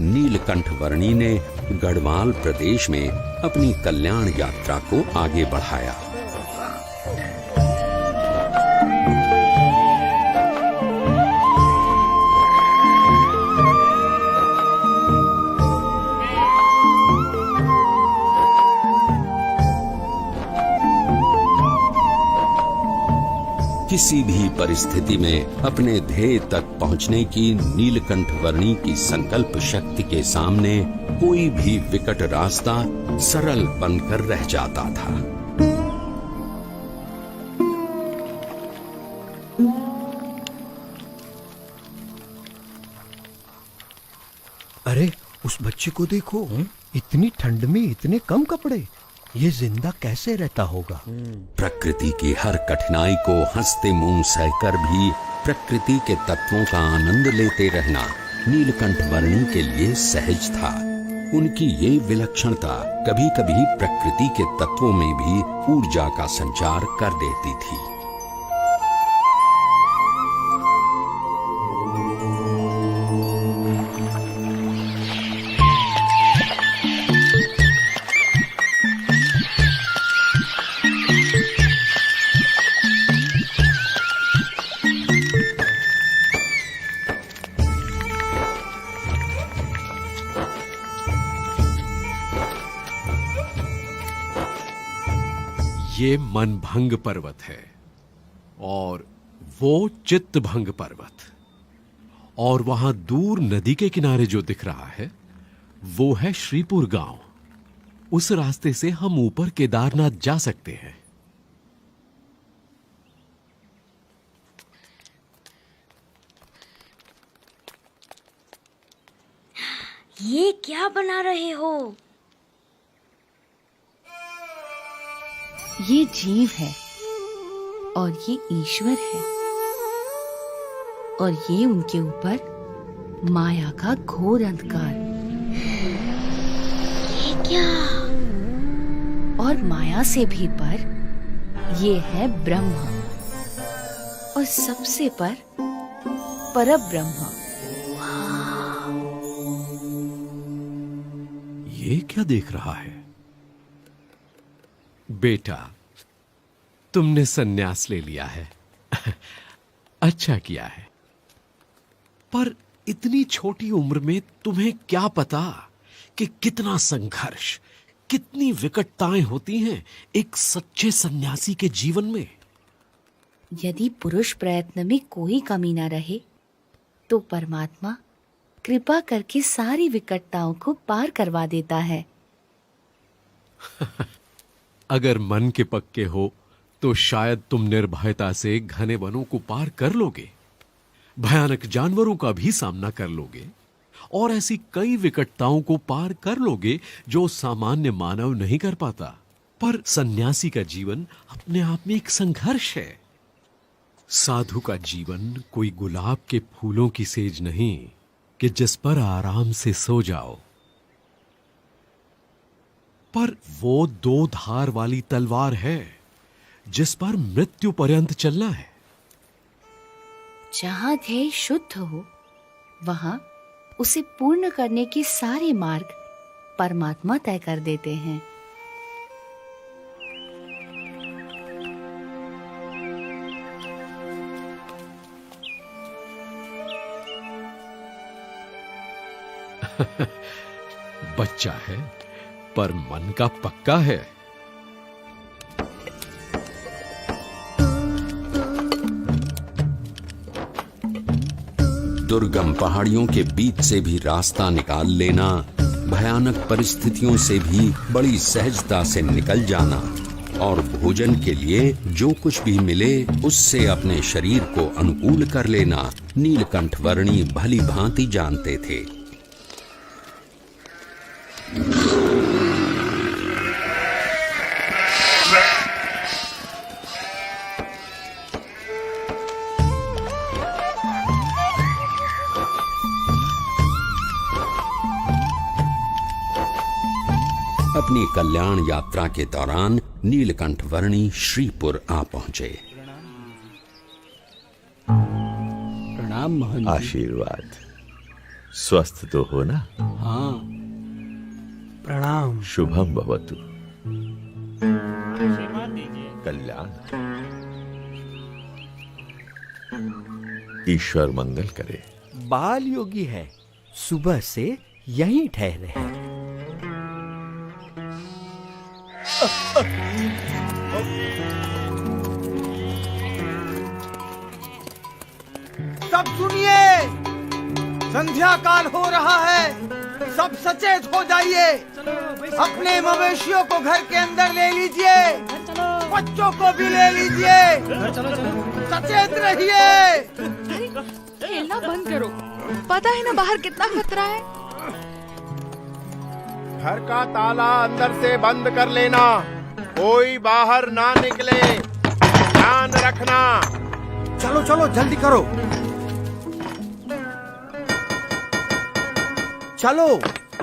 नीलकंठ वर्णी ने गढ़वाल प्रदेश में अपनी कल्याण यात्रा को आगे बढ़ाया। किसी भी परिस्थिति में अपने ध्येय तक पहुंचने की नीलकंठ वर्णी की संकल्प शक्ति के सामने कोई भी विकट रास्ता सरल बनकर रह जाता था। अरे उस बच्चे को देखो, इतनी ठंड में इतने कम कपड़े, ये जिंदा कैसे रहता होगा? प्रकृति की हर कठिनाई को हंसते मुंह सहकर भी प्रकृति के तत्वों का आनंद लेते रहना नीलकंठ वर्णी के लिए सहज था। उनकी ये विलक्षणता कभी कभी प्रकृति के तत्वों में भी ऊर्जा का संचार कर देती थी। ये मनभंग पर्वत है और वो चित्तभंग पर्वत, और वहां दूर नदी के किनारे जो दिख रहा है वो है श्रीपुर गांव। उस रास्ते से हम ऊपर केदारनाथ जा सकते हैं। ये क्या बना रहे हो? ये जीव है और ये ईश्वर है, और ये उनके ऊपर माया का घोर अंधकार। ये क्या? और माया से भी पर ये है ब्रह्म, और सबसे पर परब्रह्म। ये क्या देख रहा है? बेटा, तुमने सन्यास ले लिया है। अच्छा किया है, पर इतनी छोटी उम्र में तुम्हें क्या पता कि कितना संघर्ष, कितनी विकटताएं होती हैं एक सच्चे सन्यासी के जीवन में। यदि पुरुष प्रयत्न में कोई कमी न रहे तो परमात्मा कृपा करके सारी विकटताओं को पार करवा देता है। अगर मन के पक्के हो तो शायद तुम निर्भयता से घने वनों को पार कर लोगे, भयानक जानवरों का भी सामना कर लोगे, और ऐसी कई विकटताओं को पार कर लोगे जो सामान्य मानव नहीं कर पाता। पर सन्यासी का जीवन अपने आप में एक संघर्ष है। साधु का जीवन कोई गुलाब के फूलों की सेज नहीं कि जिस पर आराम से सो जाओ, पर वो दो धार वाली तलवार है जिस पर मृत्यु पर्यंत चलना है। जहां ध्येय शुद्ध हो वहां उसे पूर्ण करने के सारे मार्ग परमात्मा तय कर देते हैं। बच्चा है पर मन का पक्का है। दुर्गम पहाड़ियों के बीच से भी रास्ता निकाल लेना, भयानक परिस्थितियों से भी बड़ी सहजता से निकल जाना, और भोजन के लिए जो कुछ भी मिले उससे अपने शरीर को अनुकूल कर लेना नीलकंठ वर्णी भली भांति जानते थे। अपनी कल्याण यात्रा के दौरान नीलकंठ वर्णी श्रीपुर आ पहुंचे। प्रणाम महंत। आशीर्वाद। स्वस्थ तो हो ना? हाँ, प्रणाम। शुभम भवतु। कल्याण। ईश्वर मंगल करे। बाल योगी है, सुबह से यहीं ठहरे हैं। सब सुनिए, संध्या काल हो रहा है, सब सचेत हो जाइए। अपने मवेशियों को घर के अंदर ले लीजिए, बच्चों को भी ले लीजिए, सचेत रहिए। खेलना बंद करो, पता है ना बाहर कितना खतरा है। घर का ताला अंदर से बंद कर लेना, कोई बाहर ना निकले, ध्यान रखना। चलो चलो जल्दी करो, चलो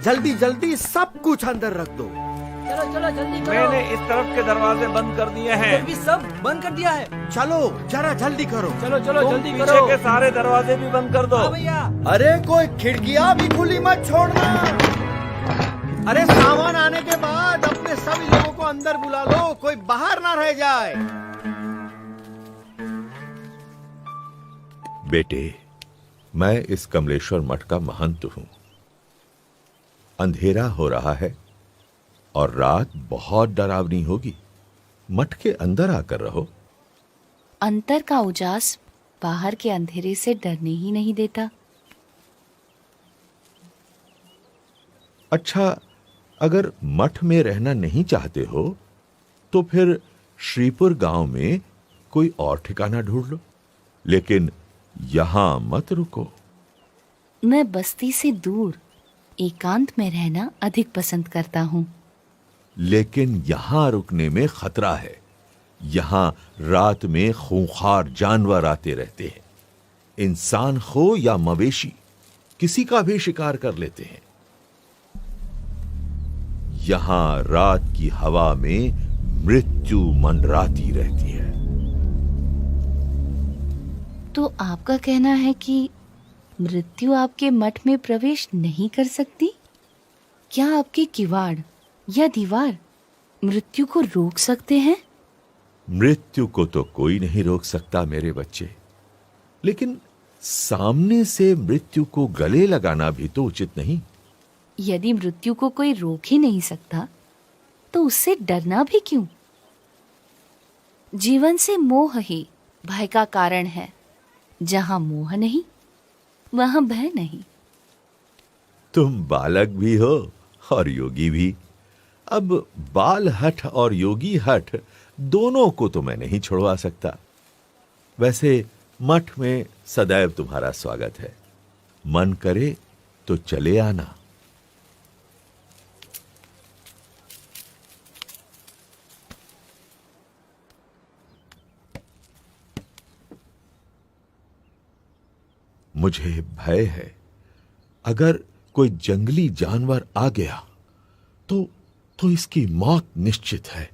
जल्दी जल्दी सब कुछ अंदर रख दो। चलो चलो जल्दी करो। मैंने इस तरफ के दरवाजे बंद कर दिए हैं। भी सब बंद कर दिया है। चलो जरा जल्दी करो। चलो चलो जल्दी पीछे करो। के सारे दरवाजे भी बंद कर दो। हाँ भैया। अरे कोई खिड़कियां भी खुली मत छोड़ना। अरे सामान आने के बाद अपने सभी लोगों को अंदर बुला लो, कोई बाहर ना रह जाए। बेटे, मैं इस कमलेश्वर मठ का महंत हूं। अंधेरा हो रहा है और रात बहुत डरावनी होगी। मठ के अंदर आकर रहो। अंतर का उजास बाहर के अंधेरे से डरने ही नहीं देता। अच्छा, अगर मठ में रहना नहीं चाहते हो तो फिर श्रीपुर गांव में कोई और ठिकाना ढूंढ लो, लेकिन यहां मत रुको। मैं बस्ती से दूर एकांत में रहना अधिक पसंद करता हूँ। लेकिन यहां रुकने में खतरा है। यहां रात में खूंखार जानवर आते रहते हैं। इंसान हो या मवेशी, किसी का भी शिकार कर लेते हैं। यहां रात की हवा में मृत्यु मंडराती रहती है। तो आपका कहना है कि मृत्यु आपके मठ में प्रवेश नहीं कर सकती? क्या आपके किवाड़ या दीवार मृत्यु को रोक सकते हैं? मृत्यु को तो कोई नहीं रोक सकता मेरे बच्चे, लेकिन सामने से मृत्यु को गले लगाना भी तो उचित नहीं। यदि मृत्यु को कोई रोक ही नहीं सकता तो उससे डरना भी क्यों? जीवन से मोह ही भय का कारण है। जहां मोह नहीं वहां भय नहीं। तुम बालक भी हो और योगी भी। अब बाल हठ और योगी हठ दोनों को तो मैं नहीं छुड़वा सकता। वैसे मठ में सदैव तुम्हारा स्वागत है। मन करे तो चले आना। मुझे भय है, अगर कोई जंगली जानवर आ गया तो इसकी मौत निश्चित है।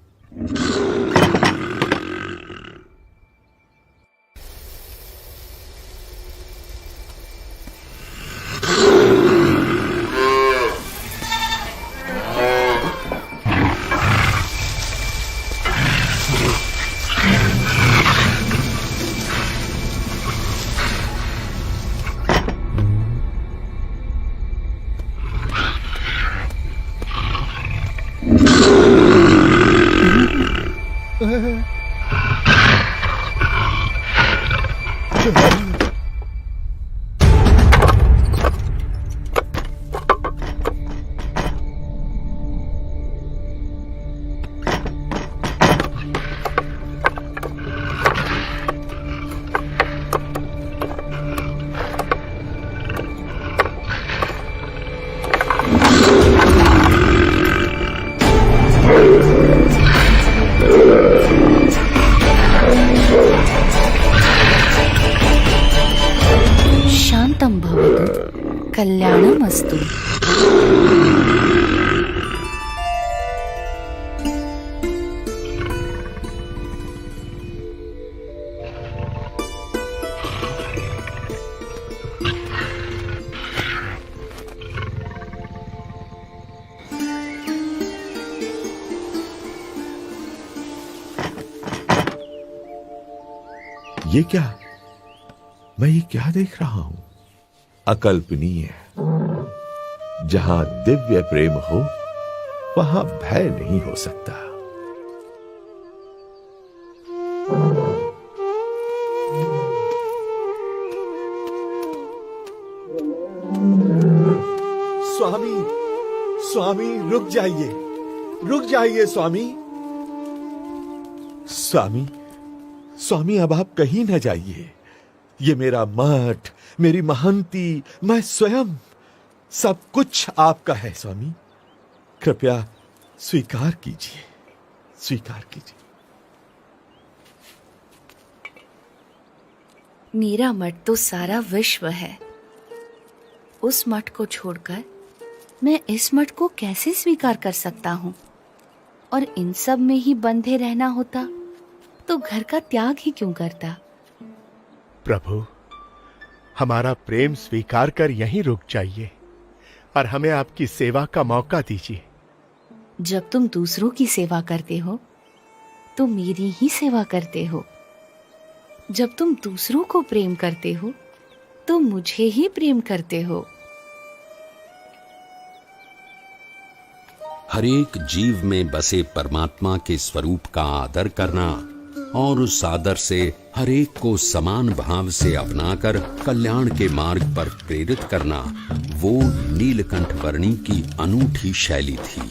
शांतं भवतु, कल्याणमस्तु। ये क्या, मैं ये क्या देख रहा हूं? अकल्पनीय। जहां दिव्य प्रेम हो वहां भय नहीं हो सकता। स्वामी, स्वामी रुक जाइए, रुक जाइए स्वामी। स्वामी, स्वामी अब आप कहीं न जाइए। ये मेरा मठ, मेरी महंती, मैं स्वयं, सब कुछ आपका है स्वामी। कृपया स्वीकार कीजिए, स्वीकार कीजिए। मेरा मठ तो सारा विश्व है। उस मठ को छोड़कर मैं इस मठ को कैसे स्वीकार कर सकता हूँ? और इन सब में ही बंधे रहना होता तो घर का त्याग ही क्यों करता? प्रभु, हमारा प्रेम स्वीकार कर यहीं रुक जाइए और हमें आपकी सेवा का मौका दीजिए। जब तुम दूसरों की सेवा करते हो तो मेरी ही सेवा करते हो। जब तुम दूसरों को प्रेम करते हो तो मुझे ही प्रेम करते हो। हरेक जीव में बसे परमात्मा के स्वरूप का आदर करना और उस आदर से हरेक को समान भाव से अपनाकर कल्याण के मार्ग पर प्रेरित करना, वो नीलकंठ वर्णी की अनूठी शैली थी।